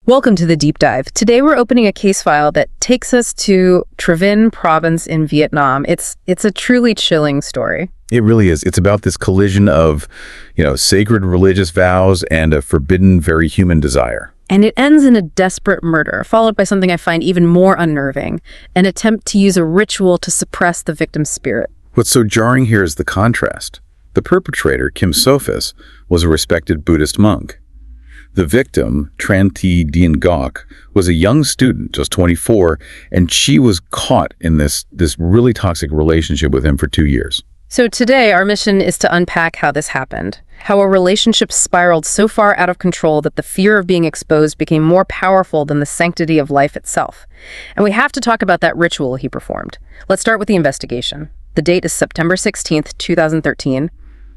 Welcome to the Deep Dive. Today we're opening a case file that takes us to Tre Vinh province in Vietnam. It's a truly chilling story. It really is. It's about this collision of, sacred religious vows and a forbidden, very human desire. And it ends in a desperate murder, followed by something I find even more unnerving, an attempt to use a ritual to suppress the victim's spirit. What's so jarring here is the contrast. The perpetrator, Kim Sophis, was a respected Buddhist monk. The victim, Tran Thi Dien Ngoc, was a young student, just 24, and she was caught in this really toxic relationship with him for 2 years. So today, our mission is to unpack how this happened, how a relationship spiraled so far out of control that the fear of being exposed became more powerful than the sanctity of life itself. And we have to talk about that ritual he performed. Let's start with the investigation. The date is September 16th, 2013.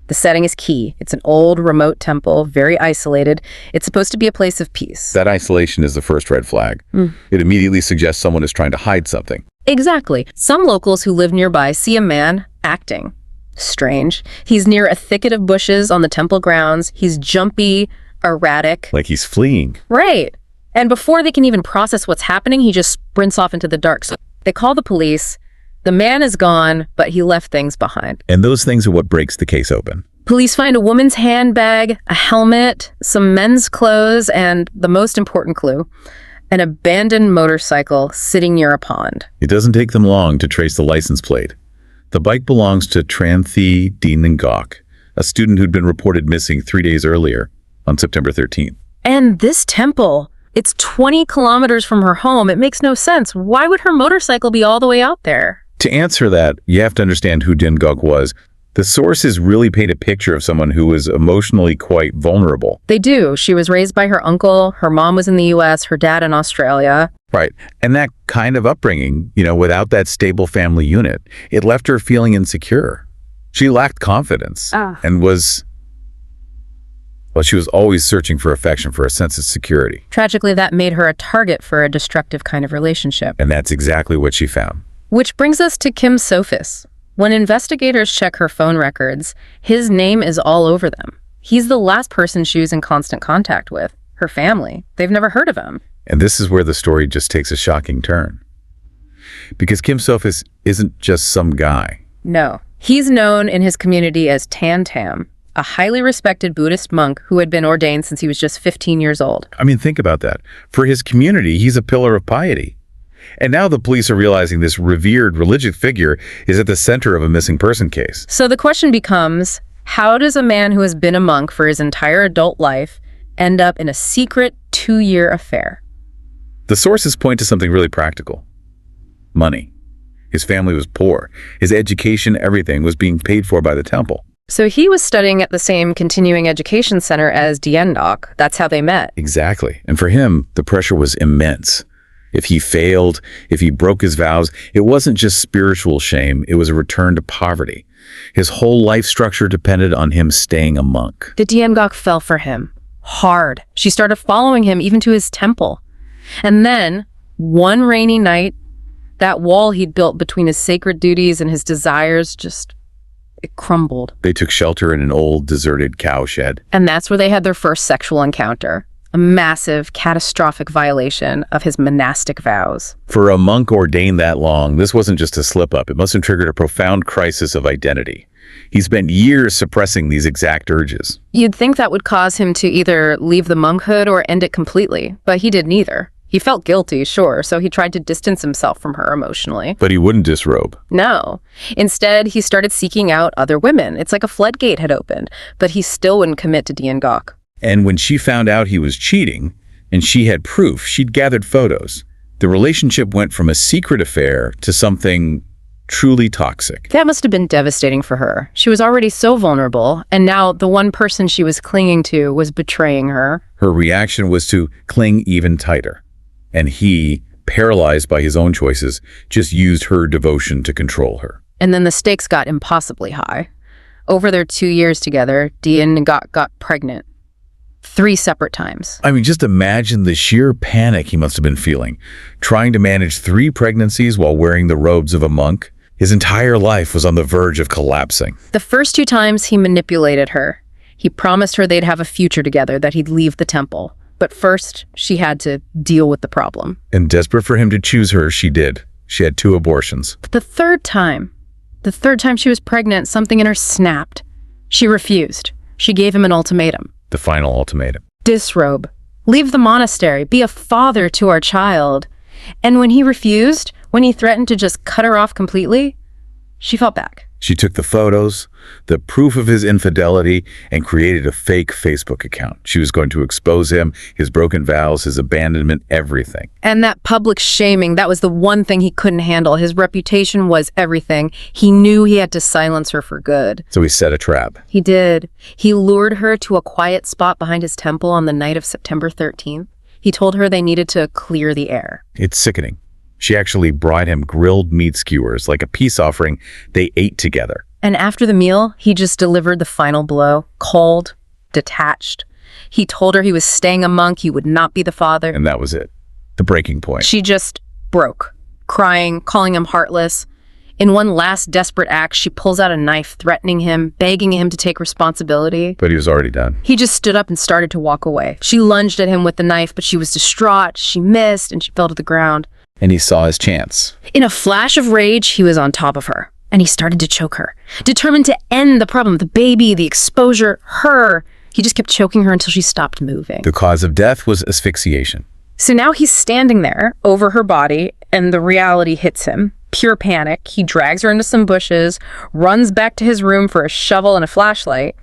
The setting is key. It's an old, remote temple, very isolated. It's supposed to be a place of peace. That isolation is the first red flag. It immediately suggests someone is trying to hide something. Exactly. Some locals who live nearby see a man acting strange. He's near a thicket of bushes on the temple grounds. He's jumpy, erratic. Like he's fleeing. Right. And before they can even process what's happening, he just sprints off into the dark. So they call the police. The man is gone, but he left things behind. And those things are what breaks the case open. Police find a woman's handbag, a helmet, some men's clothes, and the most important clue, an abandoned motorcycle sitting near a pond. It doesn't take them long to trace the license plate. The bike belongs to Tran Thi Dien Ngoc, a student who'd been reported missing 3 days earlier, on September 13th. And this temple, it's 20 kilometers from her home. It makes no sense. Why would her motorcycle be all the way out there? To answer that, you have to understand who Dien Ngoc was. The sources really paint a picture of someone who was emotionally quite vulnerable. They do. She was raised by her uncle. Her mom was in the U.S., her dad in Australia. Right. And that kind of upbringing, without that stable family unit, it left her feeling insecure. She lacked confidence and she was always searching for affection, for a sense of security. Tragically, that made her a target for a destructive kind of relationship. And that's exactly what she found. Which brings us to Kim Sophis. When investigators check her phone records, his name is all over them. He's the last person she was in constant contact with, her family. They've never heard of him. And this is where the story just takes a shocking turn. Because Kim Sophis isn't just some guy. No. He's known in his community as Tan Tam, a highly respected Buddhist monk who had been ordained since he was just 15 years old. I mean, think about that. For his community, he's a pillar of piety. And now the police are realizing this revered religious figure is at the center of a missing person case. So the question becomes, how does a man who has been a monk for his entire adult life end up in a secret 2-year affair? The sources point to something really practical. Money. His family was poor. His education, everything was being paid for by the temple. So he was studying at the same continuing education center as Dien Ngoc. That's how they met. Exactly. And for him, the pressure was immense. If he failed, if he broke his vows, it wasn't just spiritual shame, it was a return to poverty. His whole life structure depended on him staying a monk. The Dien Ngoc fell for him. Hard. She started following him even to his temple. And then, one rainy night, that wall he'd built between his sacred duties and his desires it crumbled. They took shelter in an old, deserted cow shed. And that's where they had their first sexual encounter. A massive, catastrophic violation of his monastic vows. For a monk ordained that long, this wasn't just a slip-up. It must have triggered a profound crisis of identity. He spent years suppressing these exact urges. You'd think that would cause him to either leave the monkhood or end it completely, but he did neither. He felt guilty, sure, so he tried to distance himself from her emotionally. But he wouldn't disrobe. No. Instead, he started seeking out other women. It's like a floodgate had opened, but he still wouldn't commit to Dien Ngoc. And when she found out he was cheating, and she had proof, she'd gathered photos. The relationship went from a secret affair to something truly toxic. That must have been devastating for her. She was already so vulnerable, and now the one person she was clinging to was betraying her. Her reaction was to cling even tighter. And he, paralyzed by his own choices, just used her devotion to control her. And then the stakes got impossibly high. Over their 2 years together, Dien Ngoc got pregnant. 3 separate times. I mean, just imagine the sheer panic he must have been feeling, trying to manage 3 pregnancies while wearing the robes of a monk. His entire life was on the verge of collapsing. The first 2 times he manipulated her. He promised her they'd have a future together, that he'd leave the temple. But first, she had to deal with the problem. And desperate for him to choose her, she did. She had 2 abortions. The third time she was pregnant, something in her snapped. She refused. She gave him an ultimatum. The final ultimatum. Disrobe. Leave the monastery. Be a father to our child. And when he refused, when he threatened to just cut her off completely, she fought back. She took the photos, the proof of his infidelity, and created a fake Facebook account. She was going to expose him, his broken vows, his abandonment, everything. And that public shaming, that was the one thing he couldn't handle. His reputation was everything. He knew he had to silence her for good. So he set a trap. He did. He lured her to a quiet spot behind his temple on the night of September 13th. He told her they needed to clear the air. It's sickening. She actually brought him grilled meat skewers, like a peace offering. They ate together. And after the meal, he just delivered the final blow, cold, detached. He told her he was staying a monk, he would not be the father. And that was it. The breaking point. She just broke, crying, calling him heartless. In one last desperate act, she pulls out a knife, threatening him, begging him to take responsibility. But he was already done. He just stood up and started to walk away. She lunged at him with the knife, but she was distraught. She missed, and she fell to the ground. And he saw his chance. In a flash of rage, he was on top of her, and he started to choke her. Determined to end the problem, the baby, the exposure, her. He just kept choking her until she stopped moving. The cause of death was asphyxiation. So now he's standing there over her body, and the reality hits him. Pure panic. He drags her into some bushes, runs back to his room for a shovel and a flashlight.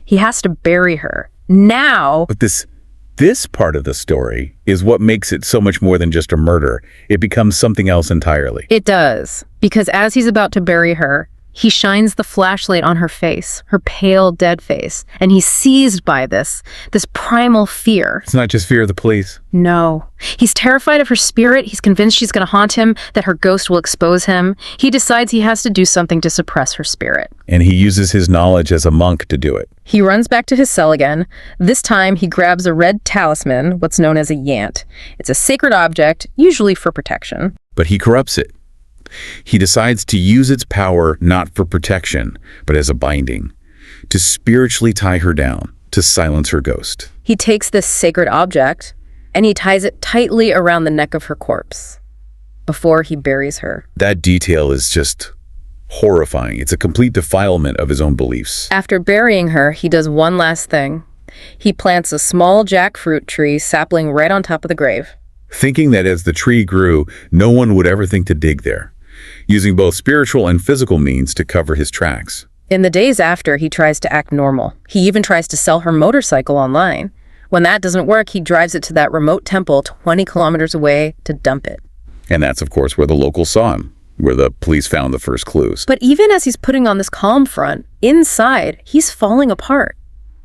He has to bury her. Now... But this part of the story is what makes it so much more than just a murder. It becomes something else entirely. It does, because as he's about to bury her, he shines the flashlight on her face, her pale, dead face, and he's seized by this primal fear. It's not just fear of the police. No. He's terrified of her spirit. He's convinced she's going to haunt him, that her ghost will expose him. He decides he has to do something to suppress her spirit. And he uses his knowledge as a monk to do it. He runs back to his cell again. This time, he grabs a red talisman, what's known as a yant. It's a sacred object, usually for protection. But he corrupts it. He decides to use its power not for protection, but as a binding, to spiritually tie her down, to silence her ghost. He takes this sacred object, and he ties it tightly around the neck of her corpse before he buries her. That detail is just horrifying. It's a complete defilement of his own beliefs. After burying her, he does one last thing. He plants a small jackfruit tree sapling right on top of the grave. Thinking that as the tree grew, no one would ever think to dig there, using both spiritual and physical means to cover his tracks. In the days after, he tries to act normal. He even tries to sell her motorcycle online. When that doesn't work, he drives it to that remote temple 20 kilometers away to dump it. And that's, of course, where the locals saw him, where the police found the first clues. But even as he's putting on this calm front, inside, he's falling apart.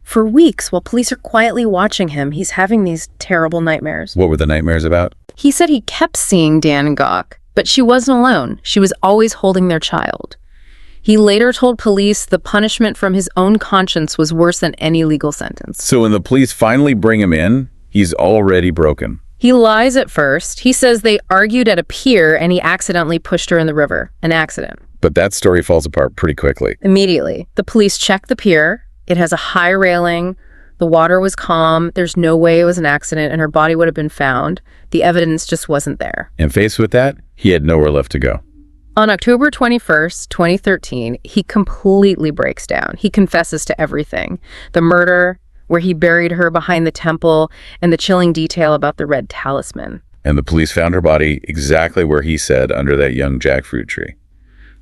For weeks, while police are quietly watching him, he's having these terrible nightmares. What were the nightmares about? He said he kept seeing Dan Gok, but she wasn't alone. She was always holding their child. He later told police the punishment from his own conscience was worse than any legal sentence. So when the police finally bring him in, he's already broken. He lies at first. He says they argued at a pier and he accidentally pushed her in the river. An accident. But that story falls apart pretty quickly. Immediately. The police check the pier. It has a high railing. The water was calm. There's no way it was an accident and her body would have been found. The evidence just wasn't there. And faced with that, he had nowhere left to go. On October 21st, 2013, he completely breaks down. He confesses to everything. The murder, where he buried her behind the temple, and the chilling detail about the red talisman. And the police found her body exactly where he said, under that young jackfruit tree,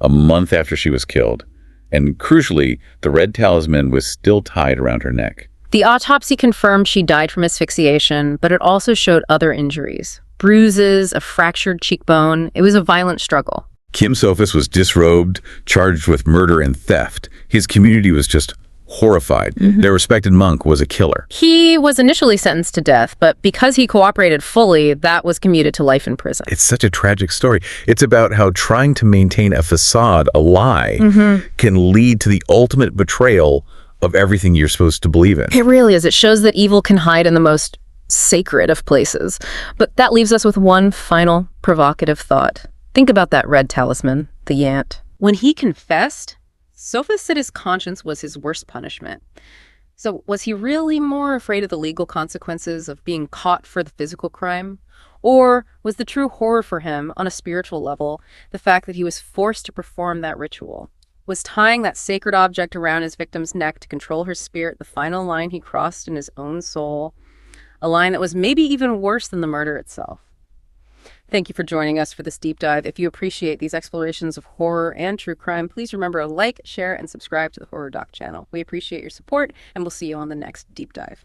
a month after she was killed. And crucially, the red talisman was still tied around her neck. The autopsy confirmed she died from asphyxiation, but it also showed other injuries. Bruises, a fractured cheekbone. It was a violent struggle. Kim Sophus was disrobed, charged with murder and theft. His community was just horrified. Their respected monk was a killer. He was initially sentenced to death, but because he cooperated fully, that was commuted to life in prison. It's such a tragic story. It's about how trying to maintain a facade, a lie, can lead to the ultimate betrayal of everything you're supposed to believe in. It really is. It shows that evil can hide in the most sacred of places. But that leaves us with one final provocative thought. Think about that red talisman, the yant. When he confessed, Sophus said his conscience was his worst punishment. So was he really more afraid of the legal consequences of being caught for the physical crime? Or was the true horror for him, on a spiritual level, the fact that he was forced to perform that ritual? Was tying that sacred object around his victim's neck to control her spirit the final line he crossed in his own soul? A line that was maybe even worse than the murder itself. Thank you for joining us for this deep dive. If you appreciate these explorations of horror and true crime, please remember to like, share, and subscribe to the Horror Doc channel. We appreciate your support, and we'll see you on the next deep dive.